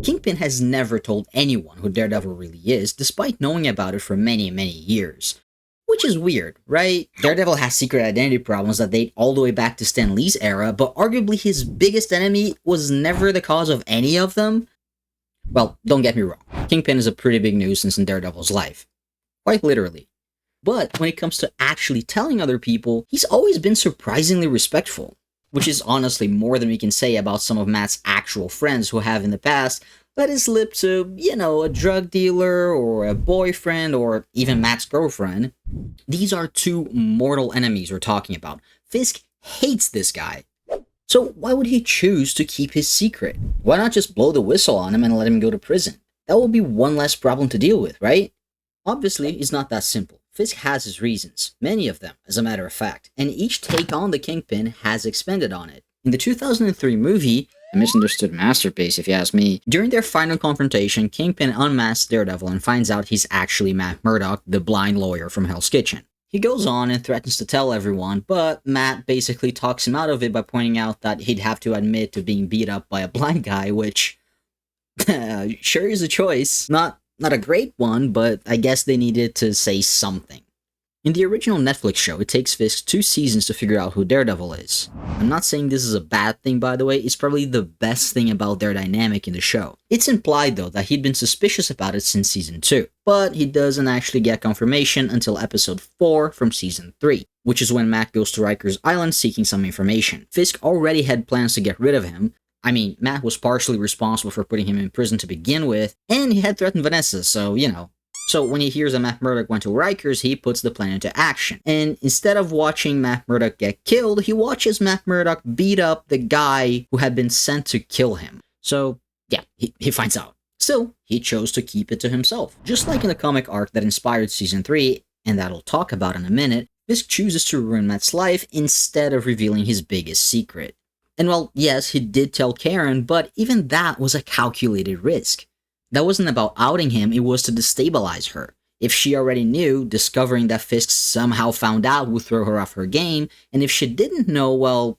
Kingpin has never told anyone who Daredevil really is, despite knowing about it for many, many years. Which is weird, right? Daredevil has secret identity problems that date all the way back to Stan Lee's era, but arguably his biggest enemy was never the cause of any of them. Well, don't get me wrong, Kingpin is a pretty big nuisance in Daredevil's life. Quite literally. But when it comes to actually telling other people, he's always been surprisingly respectful. Which is honestly more than we can say about some of Matt's actual friends who have in the past let his slip to, a drug dealer or a boyfriend or even Matt's girlfriend. These are two mortal enemies we're talking about. Fisk hates this guy. So why would he choose to keep his secret? Why not just blow the whistle on him and let him go to prison? That would be one less problem to deal with, right? Obviously, it's not that simple. Fisk has his reasons, many of them, as a matter of fact, and each take on the Kingpin has expanded on it. In the 2003 movie, a misunderstood masterpiece if you ask me, during their final confrontation, Kingpin unmasks Daredevil and finds out he's actually Matt Murdock, the blind lawyer from Hell's Kitchen. He goes on and threatens to tell everyone, but Matt basically talks him out of it by pointing out that he'd have to admit to being beat up by a blind guy, which sure is a choice. Not a great one, but I guess they needed to say something. In the original Netflix show, it takes Fisk 2 seasons to figure out who Daredevil is. I'm not saying this is a bad thing, by the way, it's probably the best thing about their dynamic in the show. It's implied, though, that he'd been suspicious about it since season 2, but he doesn't actually get confirmation until episode 4 from season 3, which is when Matt goes to Riker's Island seeking some information. Fisk already had plans to get rid of him. I mean, Matt was partially responsible for putting him in prison to begin with, and he had threatened Vanessa, so, So when he hears that Matt Murdock went to Riker's, he puts the plan into action. And instead of watching Matt Murdock get killed, he watches Matt Murdock beat up the guy who had been sent to kill him. So, yeah, he finds out. Still, he chose to keep it to himself. Just like in the comic arc that inspired season 3, and that I'll talk about in a minute, Fisk chooses to ruin Matt's life instead of revealing his biggest secret. And well, yes, he did tell Karen, but even that was a calculated risk. That wasn't about outing him, it was to destabilize her. If she already knew, discovering that Fisk somehow found out would throw her off her game, and if she didn't know, well,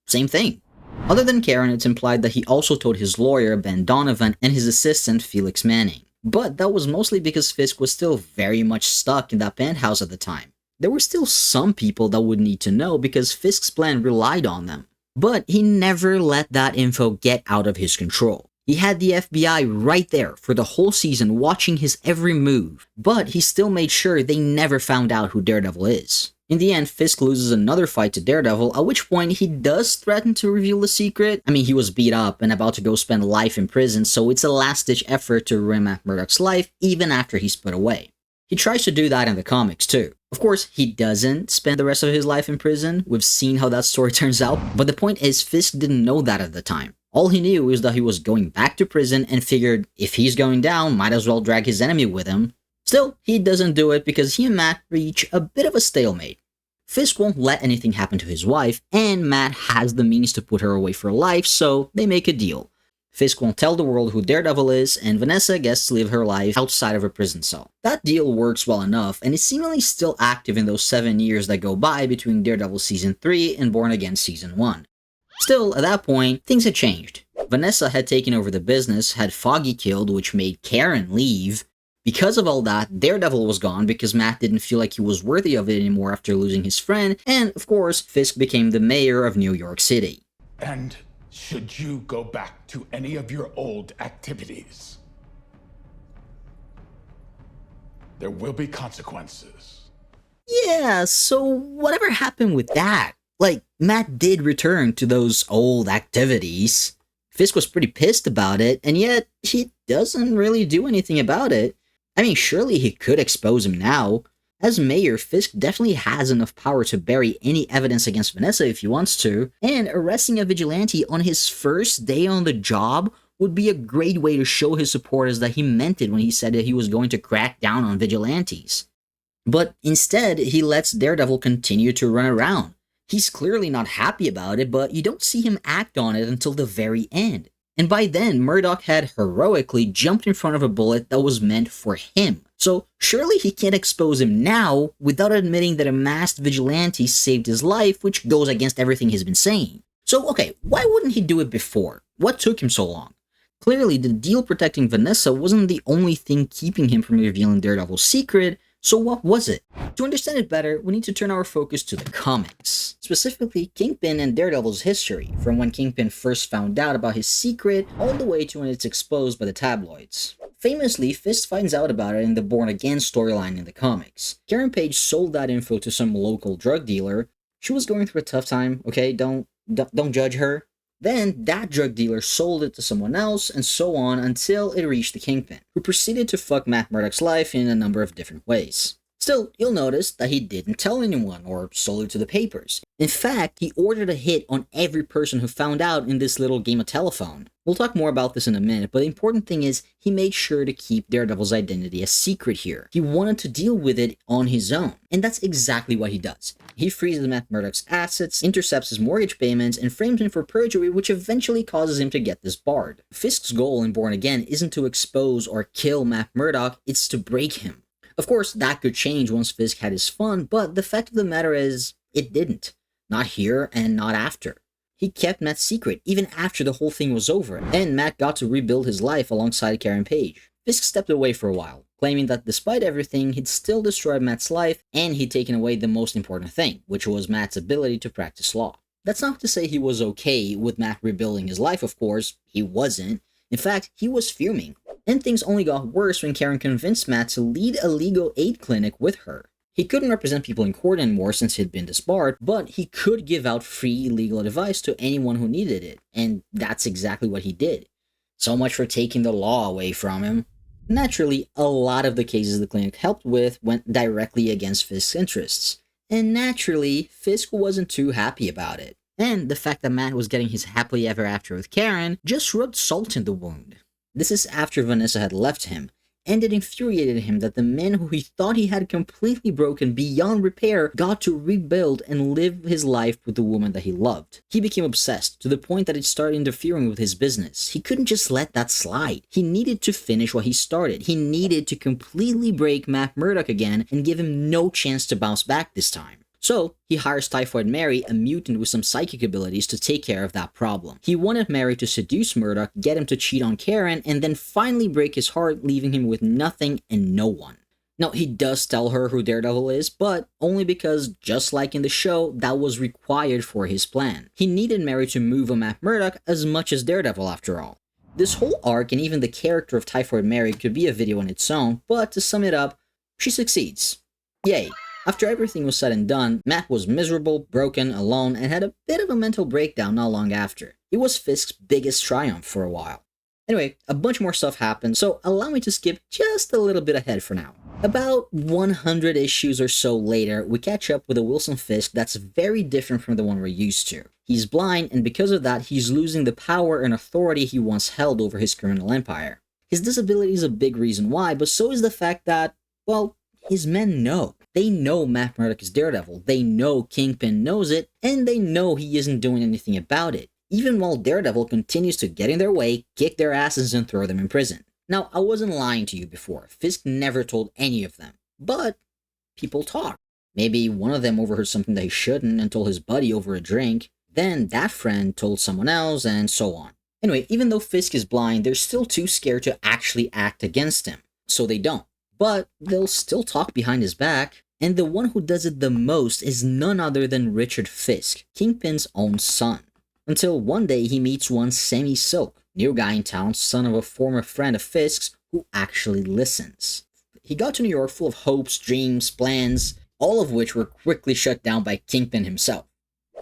same thing. Other than Karen, it's implied that he also told his lawyer, Ben Donovan, and his assistant, Felix Manning. But that was mostly because Fisk was still very much stuck in that penthouse at the time. There were still some people that would need to know because Fisk's plan relied on them. But he never let that info get out of his control. He had the FBI right there for the whole season watching his every move, but he still made sure they never found out who Daredevil is. In the end, Fisk loses another fight to Daredevil, at which point he does threaten to reveal the secret. I mean, he was beat up and about to go spend life in prison, so it's a last-ditch effort to ruin Matt Murdock's life even after he's put away. He tries to do that in the comics too. Of course, he doesn't spend the rest of his life in prison. We've seen how that story turns out, but the point is Fisk didn't know that at the time. All he knew is that he was going back to prison and figured if he's going down, might as well drag his enemy with him. Still, he doesn't do it because he and Matt reach a bit of a stalemate. Fisk won't let anything happen to his wife, and Matt has the means to put her away for life, so they make a deal. Fisk won't tell the world who Daredevil is, and Vanessa gets to live her life outside of a prison cell. That deal works well enough, and is seemingly still active in those 7 years that go by between Daredevil Season 3 and Born Again Season 1. Still, at that point, things had changed. Vanessa had taken over the business, had Foggy killed, which made Karen leave. Because of all that, Daredevil was gone because Matt didn't feel like he was worthy of it anymore after losing his friend, and of course, Fisk became the mayor of New York City. And should you go back to any of your old activities, there will be consequences. Yeah, so whatever happened with that? Like, Matt did return to those old activities. Fisk was pretty pissed about it, and yet he doesn't really do anything about it. I mean, surely he could expose him now. As mayor, Fisk definitely has enough power to bury any evidence against Vanessa if he wants to, and arresting a vigilante on his first day on the job would be a great way to show his supporters that he meant it when he said that he was going to crack down on vigilantes. But instead, he lets Daredevil continue to run around. He's clearly not happy about it, but you don't see him act on it until the very end. And by then, Murdock had heroically jumped in front of a bullet that was meant for him. So surely he can't expose him now without admitting that a masked vigilante saved his life, which goes against everything he's been saying. So okay, why wouldn't he do it before? What took him so long? Clearly, the deal protecting Vanessa wasn't the only thing keeping him from revealing Daredevil's secret, so what was it? To understand it better, we need to turn our focus to the comics. Specifically, Kingpin and Daredevil's history, from when Kingpin first found out about his secret, all the way to when it's exposed by the tabloids. Famously, Fisk finds out about it in the Born Again storyline in the comics. Karen Page sold that info to some local drug dealer. She was going through a tough time, okay? Don't judge her. Then, that drug dealer sold it to someone else, and so on until it reached the Kingpin, who proceeded to fuck Matt Murdock's life in a number of different ways. Still, you'll notice that he didn't tell anyone or sold it to the papers. In fact, he ordered a hit on every person who found out in this little game of telephone. We'll talk more about this in a minute, but the important thing is he made sure to keep Daredevil's identity a secret here. He wanted to deal with it on his own, and that's exactly what he does. He freezes Matt Murdock's assets, intercepts his mortgage payments, and frames him for perjury, which eventually causes him to get disbarred. Fisk's goal in Born Again isn't to expose or kill Matt Murdock, it's to break him. Of course, that could change once Fisk had his fun, but the fact of the matter is, it didn't. Not here and not after. He kept Matt's secret even after the whole thing was over, and Matt got to rebuild his life alongside Karen Page. Fisk stepped away for a while, claiming that despite everything, he'd still destroyed Matt's life, and he'd taken away the most important thing, which was Matt's ability to practice law. That's not to say he was okay with Matt rebuilding his life, of course. He wasn't. In fact, he was fuming. And things only got worse when Karen convinced Matt to lead a legal aid clinic with her. He couldn't represent people in court anymore since he'd been disbarred, but he could give out free legal advice to anyone who needed it, and that's exactly what he did. So much for taking the law away from him. Naturally, a lot of the cases the clinic helped with went directly against Fisk's interests, and naturally, Fisk wasn't too happy about it. And the fact that Matt was getting his happily ever after with Karen just rubbed salt in the wound. This is after Vanessa had left him, and it infuriated him that the man who he thought he had completely broken beyond repair got to rebuild and live his life with the woman that he loved. He became obsessed to the point that it started interfering with his business. He couldn't just let that slide. He needed to finish what he started. He needed to completely break Matt Murdock again and give him no chance to bounce back this time. So, he hires Typhoid Mary, a mutant with some psychic abilities, to take care of that problem. He wanted Mary to seduce Murdock, get him to cheat on Karen, and then finally break his heart, leaving him with nothing and no one. Now, he does tell her who Daredevil is, but only because, just like in the show, that was required for his plan. He needed Mary to move on Matt Murdock as much as Daredevil, after all. This whole arc and even the character of Typhoid Mary could be a video on its own, but to sum it up, she succeeds. Yay. After everything was said and done, Matt was miserable, broken, alone, and had a bit of a mental breakdown not long after. It was Fisk's biggest triumph for a while. Anyway, a bunch more stuff happened, so allow me to skip just a little bit ahead for now. About 100 issues or so later, we catch up with a Wilson Fisk that's very different from the one we're used to. He's blind, and because of that, he's losing the power and authority he once held over his criminal empire. His disability is a big reason why, but so is the fact that, well, his men know. They know Matt Murdock is Daredevil, they know Kingpin knows it, and they know he isn't doing anything about it, even while Daredevil continues to get in their way, kick their asses, and throw them in prison. Now, I wasn't lying to you before, Fisk never told any of them, but people talk. Maybe one of them overheard something that he shouldn't and told his buddy over a drink, then that friend told someone else, and so on. Anyway, even though Fisk is blind, they're still too scared to actually act against him, so they don't. But they'll still talk behind his back, and the one who does it the most is none other than Richard Fisk, Kingpin's own son. Until one day he meets one Sammy Silk, new guy in town, son of a former friend of Fisk's, who actually listens. He got to New York full of hopes, dreams, plans, all of which were quickly shut down by Kingpin himself.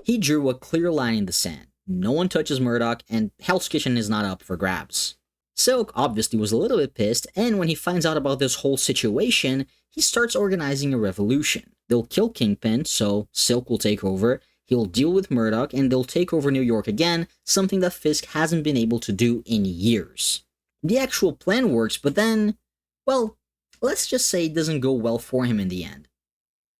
He drew a clear line in the sand. No one touches Murdock, and Hell's Kitchen is not up for grabs. Silk obviously was a little bit pissed, and when he finds out about this whole situation, he starts organizing a revolution. They'll kill Kingpin, so Silk will take over, he'll deal with Murdock, and they'll take over New York again, something that Fisk hasn't been able to do in years. The actual plan works, but then, well, let's just say it doesn't go well for him in the end.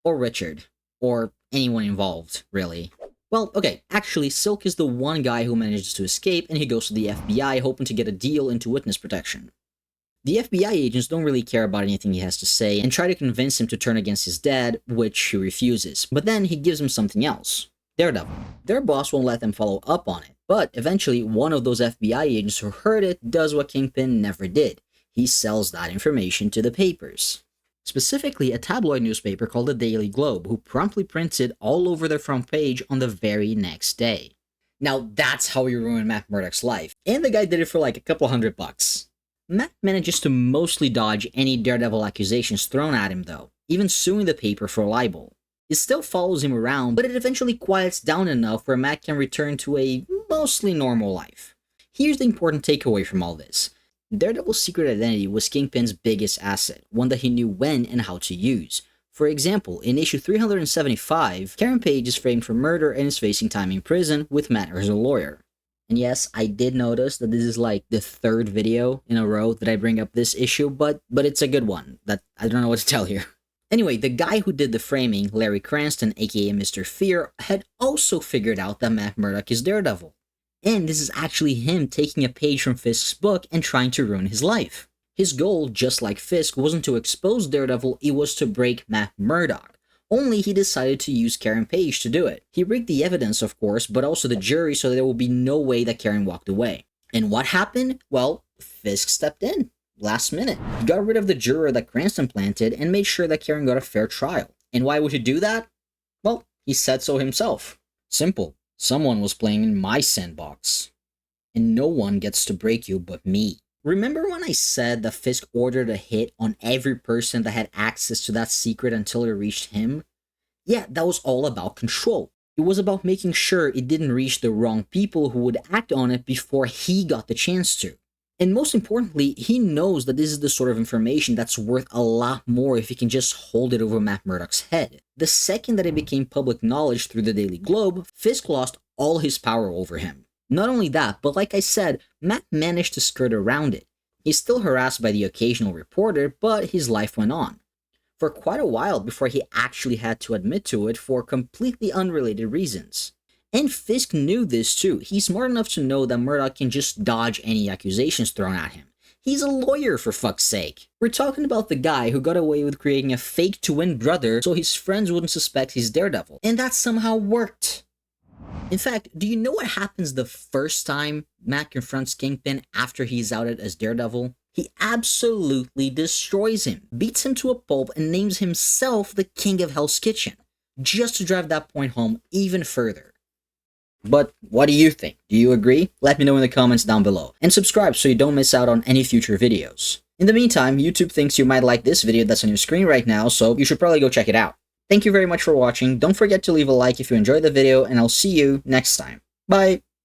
Or Richard. Or anyone involved, really. Well, okay, actually, Silk is the one guy who manages to escape, and he goes to the FBI hoping to get a deal into witness protection. The FBI agents don't really care about anything he has to say, and try to convince him to turn against his dad, which he refuses. But then he gives him something else. Daredevil. Their boss won't let them follow up on it, but eventually one of those FBI agents who heard it does what Kingpin never did. He sells that information to the papers. Specifically, a tabloid newspaper called the Daily Globe, who promptly prints it all over their front page on the very next day. Now that's how you ruin Matt Murdock's life, and the guy did it for like a couple $100. Matt manages to mostly dodge any Daredevil accusations thrown at him though, even suing the paper for libel. It still follows him around, but it eventually quiets down enough where Matt can return to a mostly normal life. Here's the important takeaway from all this. Daredevil's secret identity was Kingpin's biggest asset, one that he knew when and how to use. For example, in issue 375, Karen Page is framed for murder and is facing time in prison with Matt as a lawyer. And yes, I did notice that this is like the third video in a row that I bring up this issue, but it's a good one. That I don't know what to tell you. Anyway, the guy who did the framing, Larry Cranston, aka Mr. Fear, had also figured out that Matt Murdock is Daredevil. And this is actually him taking a page from Fisk's book and trying to ruin his life. His goal, just like Fisk, wasn't to expose Daredevil, it was to break Matt Murdock. Only he decided to use Karen Page to do it. He rigged the evidence, of course, but also the jury so there would be no way that Karen walked away. And what happened? Well, Fisk stepped in. Last minute. He got rid of the juror that Cranston planted and made sure that Karen got a fair trial. And why would he do that? Well, he said so himself. Simple. Someone was playing in my sandbox. And no one gets to break you but me. Remember when I said that Fisk ordered a hit on every person that had access to that secret until it reached him? Yeah, that was all about control. It was about making sure it didn't reach the wrong people who would act on it before he got the chance to. And most importantly, he knows that this is the sort of information that's worth a lot more if he can just hold it over Matt Murdock's head. The second that it became public knowledge through the Daily Globe, Fisk lost all his power over him. Not only that, but like I said, Matt managed to skirt around it. He's still harassed by the occasional reporter, but his life went on. For quite a while before he actually had to admit to it for completely unrelated reasons. And Fisk knew this too. He's smart enough to know that Murdock can just dodge any accusations thrown at him. He's a lawyer, for fuck's sake. We're talking about the guy who got away with creating a fake twin brother so his friends wouldn't suspect he's Daredevil. And that somehow worked. In fact, do you know what happens the first time Matt confronts Kingpin after he's outed as Daredevil? He absolutely destroys him, beats him to a pulp, and names himself the King of Hell's Kitchen, just to drive that point home even further. But what do you think? Do you agree? Let me know in the comments down below. And subscribe so you don't miss out on any future videos. In the meantime, YouTube thinks you might like this video that's on your screen right now, so you should probably go check it out. Thank you very much for watching. Don't forget to leave a like if you enjoyed the video, and I'll see you next time. Bye!